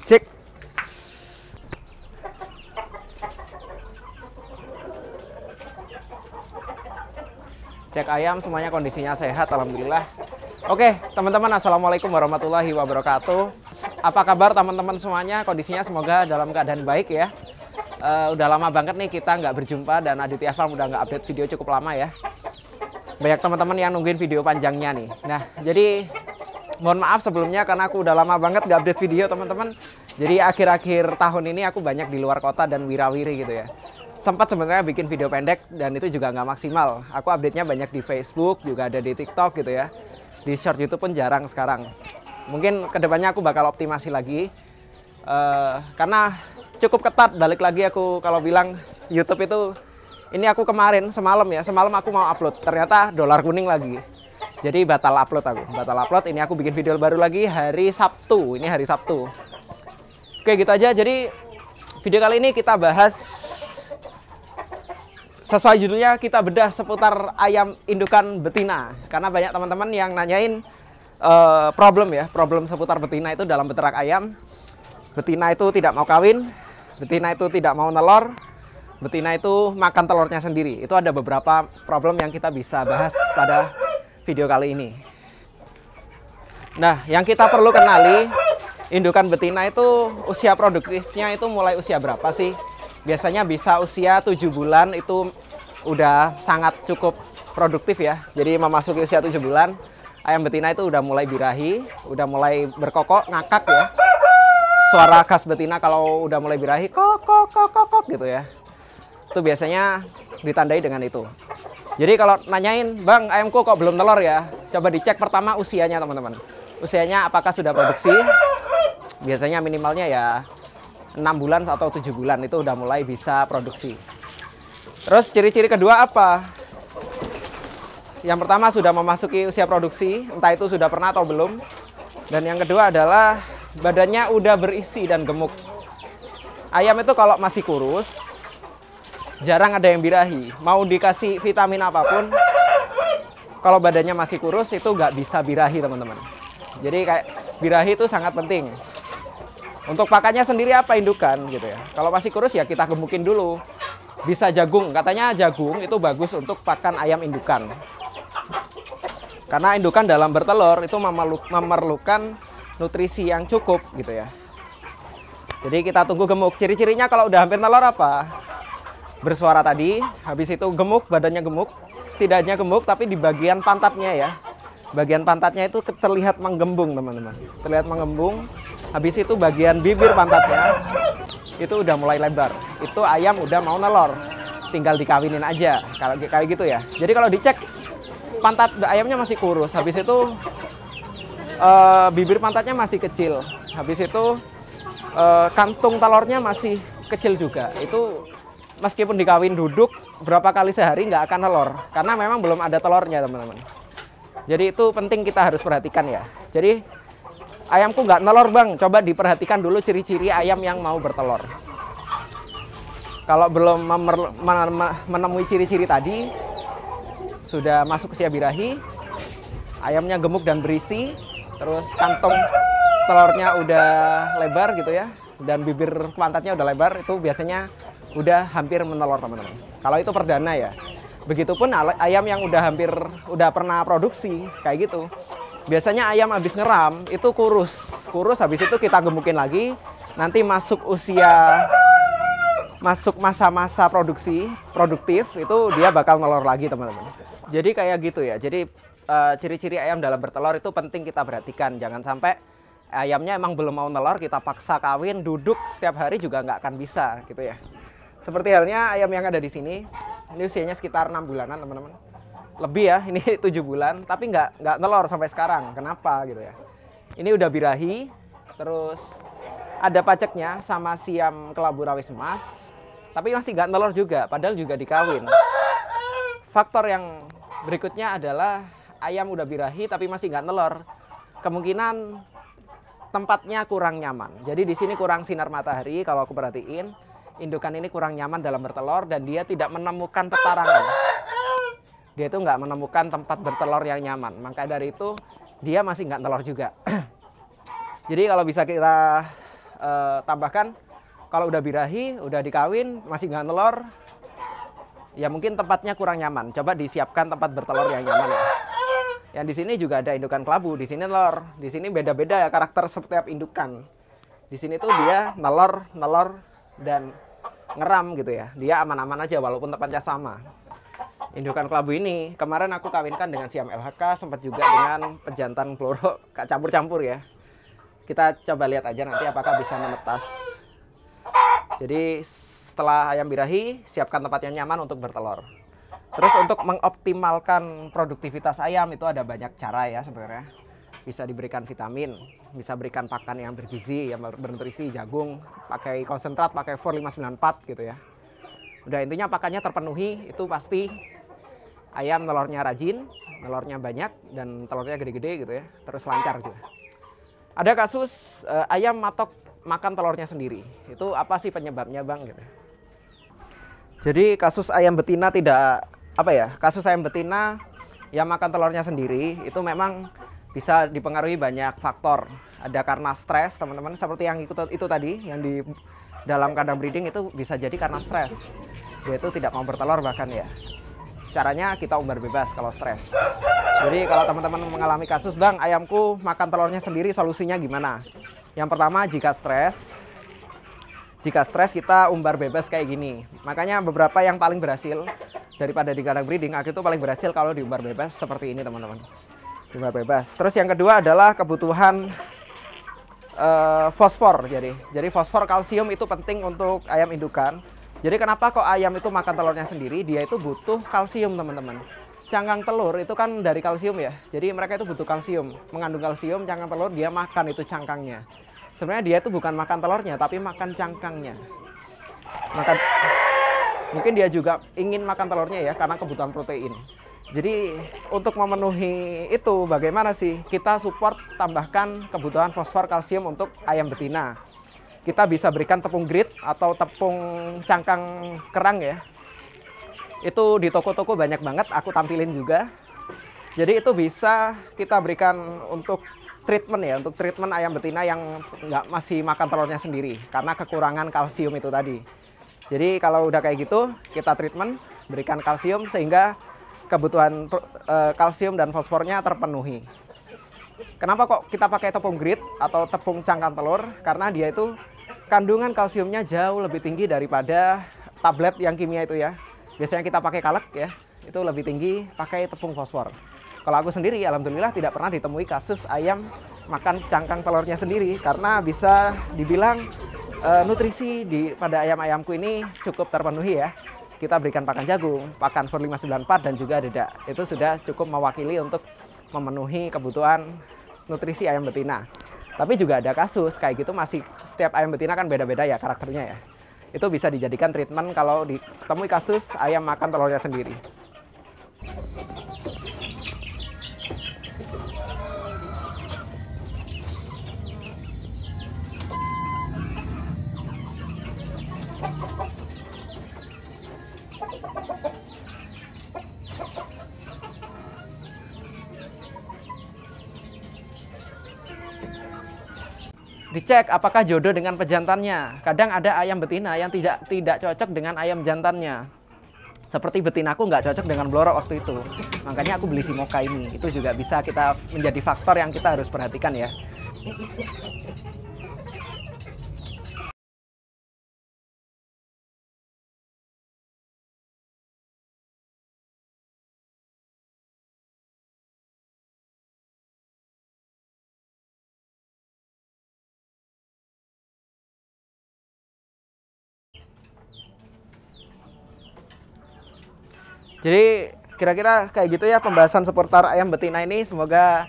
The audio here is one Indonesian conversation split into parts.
Cek. Cek ayam semuanya kondisinya sehat, alhamdulillah. Oke, teman-teman, assalamualaikum warahmatullahi wabarakatuh. Apa kabar teman-teman semuanya? Kondisinya semoga dalam keadaan baik ya. Udah lama banget nih kita nggak berjumpa dan Aditya Farm udah nggak update video cukup lama ya. Banyak teman-teman yang nungguin video panjangnya nih. Nah, jadi mohon maaf sebelumnya karena aku udah lama banget nggak update video teman-teman. Jadi akhir-akhir tahun ini aku banyak di luar kota dan wirawiri gitu ya. Sempat sebenarnya bikin video pendek dan itu juga nggak maksimal. Aku update-nya banyak di Facebook, juga ada di TikTok gitu ya. Di short YouTube pun jarang sekarang. Mungkin kedepannya aku bakal optimasi lagi. Karena cukup ketat, balik lagi aku kalau bilang YouTube itu, ini aku kemarin, semalam aku mau upload. Ternyata dolar kuning lagi. Jadi batal upload aku. Ini aku bikin video baru lagi hari Sabtu. Ini hari Sabtu. Oke gitu aja, jadi video kali ini kita bahas sesuai judulnya, kita bedah seputar ayam indukan betina. Karena banyak teman-teman yang nanyain problem seputar betina itu dalam beternak ayam. Betina itu tidak mau kawin, betina itu tidak mau nelor, betina itu makan telurnya sendiri. Itu ada beberapa problem yang kita bisa bahas pada video kali ini. Nah, yang kita perlu kenali, indukan betina itu usia produktifnya itu mulai usia berapa sih? Biasanya bisa usia 7 bulan itu udah sangat cukup produktif ya. Jadi memasuki usia 7 bulan, ayam betina itu udah mulai birahi, udah mulai berkokok, ngakak ya. Suara khas betina kalau udah mulai birahi, kok gitu ya. Itu biasanya ditandai dengan itu. Jadi kalau nanyain, "Bang, ayamku kok belum telur ya?" Coba dicek pertama usianya teman-teman. Usianya apakah sudah produksi? Biasanya minimalnya ya 6 bulan atau 7 bulan itu udah mulai bisa produksi. Terus ciri-ciri kedua apa? Yang pertama sudah memasuki usia produksi, entah itu sudah pernah atau belum. Dan yang kedua adalah badannya udah berisi dan gemuk. Ayam itu kalau masih kurus, jarang ada yang birahi. Mau dikasih vitamin apapun, kalau badannya masih kurus itu nggak bisa birahi teman-teman. Jadi kayak birahi itu sangat penting. Untuk pakannya sendiri apa indukan gitu ya. Kalau masih kurus ya kita gemukin dulu. Bisa jagung, katanya jagung itu bagus untuk pakan ayam indukan. Karena indukan dalam bertelur itu memerlukan nutrisi yang cukup gitu ya. Jadi kita tunggu gemuk. Ciri-cirinya kalau udah hampir telur apa? Bersuara tadi, habis itu gemuk, badannya gemuk. Tidak hanya gemuk tapi di bagian pantatnya ya. Bagian pantatnya itu terlihat menggembung teman-teman. Terlihat menggembung. Habis itu bagian bibir pantatnya itu udah mulai lebar. Itu ayam udah mau nelor. Tinggal dikawinin aja. Kalau kayak gitu ya. Jadi kalau dicek pantat ayamnya masih kurus. Habis itu bibir pantatnya masih kecil. Habis itu kantung telurnya masih kecil juga. Itu meskipun dikawin duduk berapa kali sehari nggak akan nelor. Karena memang belum ada telurnya teman-teman. Jadi itu penting kita harus perhatikan ya. Jadi ayamku nggak nelor bang, coba diperhatikan dulu ciri-ciri ayam yang mau bertelur. Kalau belum menemui ciri-ciri tadi, sudah masuk usia birahi, ayamnya gemuk dan berisi, terus kantong telurnya udah lebar gitu ya, dan bibir pantatnya udah lebar, itu biasanya udah hampir menelur teman-teman. Kalau itu perdana ya. Begitupun ayam yang udah pernah produksi kayak gitu. Biasanya ayam habis ngeram itu kurus habis itu kita gemukin lagi. Nanti masuk masa-masa produktif itu dia bakal nelor lagi teman-teman. Jadi kayak gitu ya. Jadi ciri-ciri ayam dalam bertelur itu penting kita perhatikan. Jangan sampai ayamnya emang belum mau nelor kita paksa kawin duduk setiap hari juga nggak akan bisa gitu ya. Seperti halnya ayam yang ada di sini. Ini usianya sekitar 6 bulanan teman-teman. Lebih ya, ini 7 bulan. Tapi nggak nelor sampai sekarang. Kenapa gitu ya. Ini udah birahi. Terus ada paceknya sama siam kelabu rawis emas. Tapi masih nggak nelor juga. Padahal juga dikawin. Faktor yang berikutnya adalah ayam udah birahi tapi masih nggak nelor. Kemungkinan tempatnya kurang nyaman. Jadi di sini kurang sinar matahari kalau aku perhatiin. Indukan ini kurang nyaman dalam bertelur dan dia tidak menemukan petarangan. Dia itu nggak menemukan tempat bertelur yang nyaman. Maka dari itu dia masih nggak telur juga. Jadi kalau bisa kita tambahkan kalau udah birahi, udah dikawin, masih nggak telur, ya mungkin tempatnya kurang nyaman. Coba disiapkan tempat bertelur yang nyaman ya. Yang di sini juga ada indukan kelabu, di sini telur. Di sini beda-beda ya karakter setiap indukan. Di sini tuh dia nelor dan ngeram gitu ya. Dia aman-aman aja walaupun tempatnya sama. Indukan kelabu ini kemarin aku kawinkan dengan Siam LHK, sempat juga dengan pejantan Floro, campur-campur ya. Kita coba lihat aja nanti apakah bisa menetas. Jadi setelah ayam birahi, siapkan tempat yang nyaman untuk bertelur. Terus untuk mengoptimalkan produktivitas ayam itu ada banyak cara ya sebenarnya. Bisa diberikan vitamin, bisa berikan pakan yang bergizi, yang bernutrisi, jagung, pakai konsentrat, pakai 4594 gitu ya. Udah intinya pakannya terpenuhi, itu pasti ayam telurnya rajin, telurnya banyak, dan telurnya gede-gede gitu ya. Terus lancar juga. Ada kasus ayam matok makan telurnya sendiri. Itu apa sih penyebabnya bang? Gitu. Jadi kasus ayam betina kasus ayam betina yang makan telurnya sendiri itu memang bisa dipengaruhi banyak faktor. Ada karena stres teman-teman, seperti yang itu tadi, yang di dalam kandang breeding itu bisa jadi karena stres. Dia itu tidak mau bertelur bahkan ya. Caranya kita umbar bebas kalau stres. Jadi kalau teman-teman mengalami kasus, bang ayamku makan telurnya sendiri, solusinya gimana? Yang pertama, jika stres kita umbar bebas kayak gini. Makanya beberapa yang paling berhasil daripada di kandang breeding, aku itu paling berhasil kalau diumbar bebas seperti ini teman-teman. Diumbar bebas. Terus yang kedua adalah kebutuhan fosfor. Jadi fosfor kalsium itu penting untuk ayam indukan. Jadi kenapa kok ayam itu makan telurnya sendiri? Dia itu butuh kalsium teman-teman. Cangkang telur itu kan dari kalsium ya. Jadi mereka itu butuh kalsium. Mengandung kalsium, cangkang telur dia makan itu cangkangnya. Sebenarnya dia itu bukan makan telurnya, tapi makan cangkangnya. Mungkin dia juga ingin makan telurnya ya, karena kebutuhan protein. Jadi untuk memenuhi itu bagaimana sih? Kita support tambahkan kebutuhan fosfor kalsium untuk ayam betina. Kita bisa berikan tepung grit atau tepung cangkang kerang ya. Itu di toko-toko banyak banget, aku tampilin juga. Jadi itu bisa kita berikan untuk treatment ya, untuk treatment ayam betina yang masih makan telurnya sendiri karena kekurangan kalsium itu tadi. Jadi kalau udah kayak gitu, kita treatment, berikan kalsium sehingga kebutuhan kalsium dan fosfornya terpenuhi. Kenapa kok kita pakai tepung grit atau tepung cangkang telur? Karena dia itu kandungan kalsiumnya jauh lebih tinggi daripada tablet yang kimia itu ya. Biasanya kita pakai kalek ya, itu lebih tinggi pakai tepung fosfor. Kalau aku sendiri, alhamdulillah tidak pernah ditemui kasus ayam makan cangkang telurnya sendiri, karena bisa dibilang nutrisi pada ayam-ayamku ini cukup terpenuhi ya. Kita berikan pakan jagung, pakan 4594 dan juga dedak. Itu sudah cukup mewakili untuk memenuhi kebutuhan nutrisi ayam betina. Tapi juga ada kasus kayak gitu, masih setiap ayam betina kan beda-beda ya karakternya ya. Itu bisa dijadikan treatment kalau ditemui kasus ayam makan telurnya sendiri. Dicek apakah jodoh dengan pejantannya. Kadang ada ayam betina yang tidak cocok dengan ayam jantannya. Seperti betinaku nggak cocok dengan blorok waktu itu. Makanya aku beli si Mocha ini. Itu juga bisa menjadi faktor yang kita harus perhatikan ya. Jadi kira-kira kayak gitu ya pembahasan seputar ayam betina ini. Semoga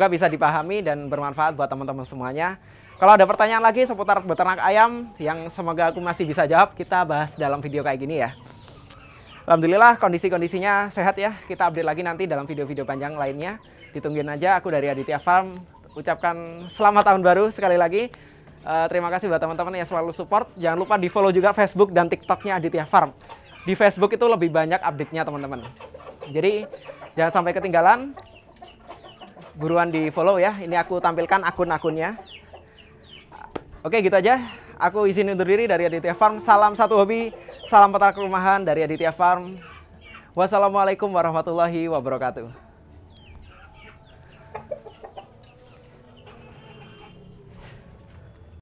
bisa dipahami dan bermanfaat buat teman-teman semuanya. Kalau ada pertanyaan lagi seputar beternak ayam yang semoga aku masih bisa jawab, kita bahas dalam video kayak gini ya. Alhamdulillah kondisi-kondisinya sehat ya. Kita update lagi nanti dalam video-video panjang lainnya. Ditungguin aja. Aku dari Aditya Farm ucapkan selamat tahun baru sekali lagi. Terima kasih buat teman-teman yang selalu support. Jangan lupa di follow juga Facebook dan TikToknya Aditya Farm. Di Facebook itu lebih banyak update-nya teman-teman. Jadi jangan sampai ketinggalan. Buruan di follow ya. Ini aku tampilkan akun-akunnya. Oke, gitu aja. Aku izin undur diri dari Aditya Farm. Salam satu hobi, salam peternak rumahan dari Aditya Farm. Wassalamualaikum warahmatullahi wabarakatuh.